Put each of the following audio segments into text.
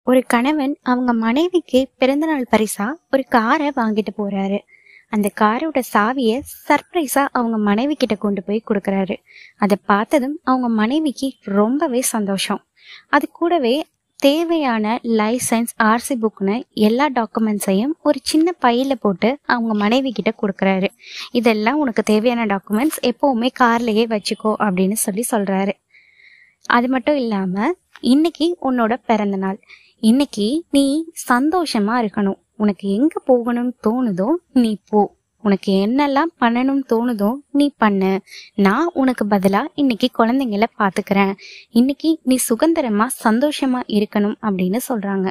ஒரு கணவன் அவங்க மனைவிக்கு பிறந்தநாள் பரிசா ஒரு காரை வாங்கிட்டு போறாரு. அந்த காரோட சாவிய சர்ப்ரைஸா அவங்க மனைவி கிட்ட கொண்டு போய் கொடுக்கறாரு. அதை பார்த்ததும் அவங்க மனைவிக்கு ரொம்பவே சந்தோஷம். அது கூடவே தேவையான லைசன்ஸ், ஆர்சி புக்னு எல்லா டாக்குமெண்ட்ஸையும் ஒரு சின்ன பையில போட்டு அவங்க மனைவி கிட்ட கொடுக்கறாரு. இதெல்லாம் உனக்கு தேவையான டாக்குமெண்ட்ஸ், எப்பவுமே கார்லயே வச்சுக்கோ அப்படின்னு சொல்றாரு. அது மட்டும் இல்லாம, இன்னைக்கு உன்னோட பிறந்த நாள். இன்னைக்கு நீ சந்தோஷமா இருக்கணும். உனக்கு எங்க போகணும்னு தோணுதோ நீ போ. உனக்கு என்னெல்லாம் பண்ணணும்னு தோணுதோ நீ பண்ணு. நான் உனக்கு பதிலா இன்னைக்கு குழந்தைங்கள பாத்துக்கிறேன். இன்னைக்கு நீ சுதந்திரமா சந்தோஷமா இருக்கணும் அப்படின்னு சொல்றாங்க.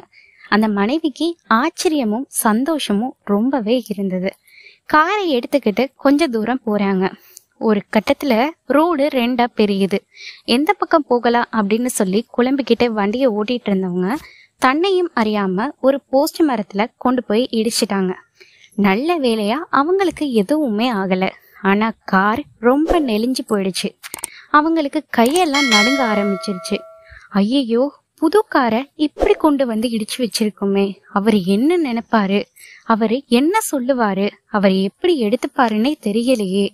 அந்த மனைவிக்கு ஆச்சரியமும் சந்தோஷமும் ரொம்பவே இருந்தது. காரை எடுத்துக்கிட்டு கொஞ்ச தூரம் போறாங்க. ஒரு கட்டத்துல ரோடு ரெண்டா பிரியுது. எந்த பக்கம் போகலாம் அப்படின்னு சொல்லி குழம்பிக்கிட்டு வண்டியை ஓட்டிட்டு இருந்தவங்க தன்னையும் அறியாம ஒரு போஸ்ட் மரத்துல கொண்டு போய் இடிச்சிட்டாங்க. நல்ல வேலையா அவங்களுக்கு எதுவுமே ஆகல. ஆனா கார் ரொம்ப நெளிஞ்சு போயிடுச்சு. அவங்களுக்கு கையெல்லாம் நடுங்க ஆரம்பிச்சிருச்சு. ஐயோ, புது காரை இப்படி கொண்டு வந்து இடிச்சு வச்சிருக்கோமே, அவரு என்ன நினைப்பாரு, அவரு என்ன சொல்லுவாரு, அவர் எப்படி எடுத்துப்பாருன்னே தெரியலையே,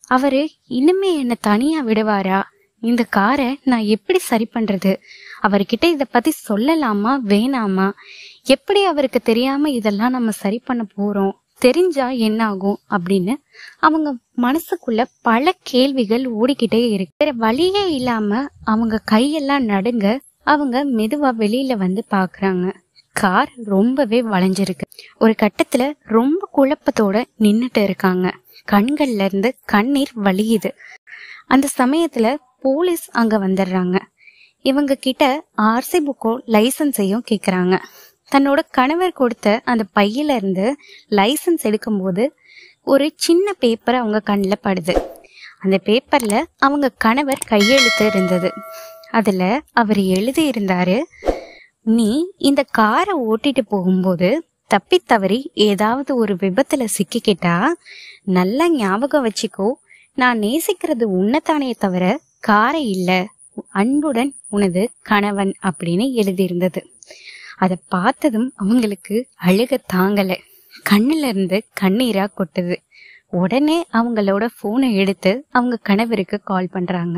அவரு இனிமே என்ன தனியா விடுவாரா, இந்த காரை நான் எப்படி சரி பண்றது, அவர்கிட்ட இத பத்தி சொல்லலாமா வேணாமா, எப்படி அவருக்கு தெரியாம இதெல்லாம் நம்ம சரி பண்ண போறோம், தெரிஞ்சா என்ன ஆகும் அப்படின்னு அவங்க மனசுக்குள்ள பல கேள்விகள் ஓடிக்கிட்டே இருக்கு. வேற வழியே இல்லாம அவங்க கையெல்லாம் நடுங்க. அவங்க மெதுவா வெளியில வந்து பாக்குறாங்க. கார் ரொம்பவே வளைஞ்சிருக்கு. ஒரு கட்டத்துல ரொம்ப குழப்பத்தோட நின்னுட்டு இருக்காங்க. கண்கள்ல இருந்து கண்ணீர் வலியுது. அந்த சமயத்துல போலீஸ் அங்க வந்துடுறாங்க. இவங்க கிட்ட ஆர்சி புக்கோ லைசன்ஸையும் கேக்குறாங்க. தன்னோட கணவர் கொடுத்த அந்த பையில இருந்து லைசன்ஸ் எடுக்கும்போது ஒரு சின்ன பேப்பர் அவங்க கண்ணில் படுது. அந்த பேப்பர்ல அவங்க கணவர் கையெழுத்து இருந்தது. அதுல அவர் எழுதி இருந்தாரு, நீ இந்த காரை ஓட்டிட்டு போகும்போது தப்பி தவறி ஏதாவது ஒரு விபத்துல சிக்கிக்கிட்டா நல்லா ஞாபகம் வச்சுக்கோ, நான் நேசிக்கிறது உன்னைத்தானே தவிர காரை இல்ல, அன்புடன் உனது கணவன் அப்படின்னு எழுதியிருந்தது. அதை பார்த்ததும் அவங்களுக்கு அழுக தாங்கல. கண்ணுல இருந்து கண்ணீரா கொட்டுது. உடனே அவங்களோட போனை எடுத்து அவங்க கணவருக்கு கால் பண்றாங்க.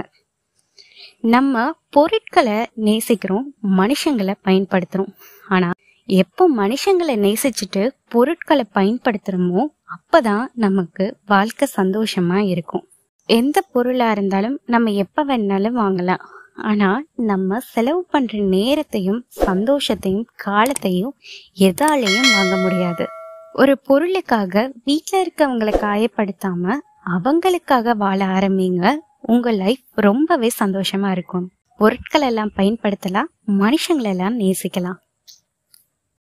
நம்ம பொருட்களை நேசிக்கிறோம், மனுஷங்களை பயன்படுத்துறோம். ஆனா எப்போ மனுஷங்களை நேசிச்சுட்டு பொருட்களை பயன்படுத்துறோமோ அப்பதான் நமக்கு வாழ்க்கை சந்தோஷமா இருக்கும். எந்த பொருளா இருந்தாலும் நம்ம எப்ப வேணாலும் வாங்கலாம். ஆனா நம்ம செலவு பண்ற நேரத்தையும் சந்தோஷத்தையும் காலத்தையும் எதாலையும் வாங்க முடியாது. ஒரு பொருளுக்காக வீட்டுல இருக்கவங்களை காயப்படுத்தாம அவங்களுக்காக வாழ ஆரம்பிங்க. உங்க லைஃப் ரொம்பவே சந்தோஷமா இருக்கும். பொருட்கள் எல்லாம் பயன்படுத்தலாம், மனுஷங்களை எல்லாம் நேசிக்கலாம்.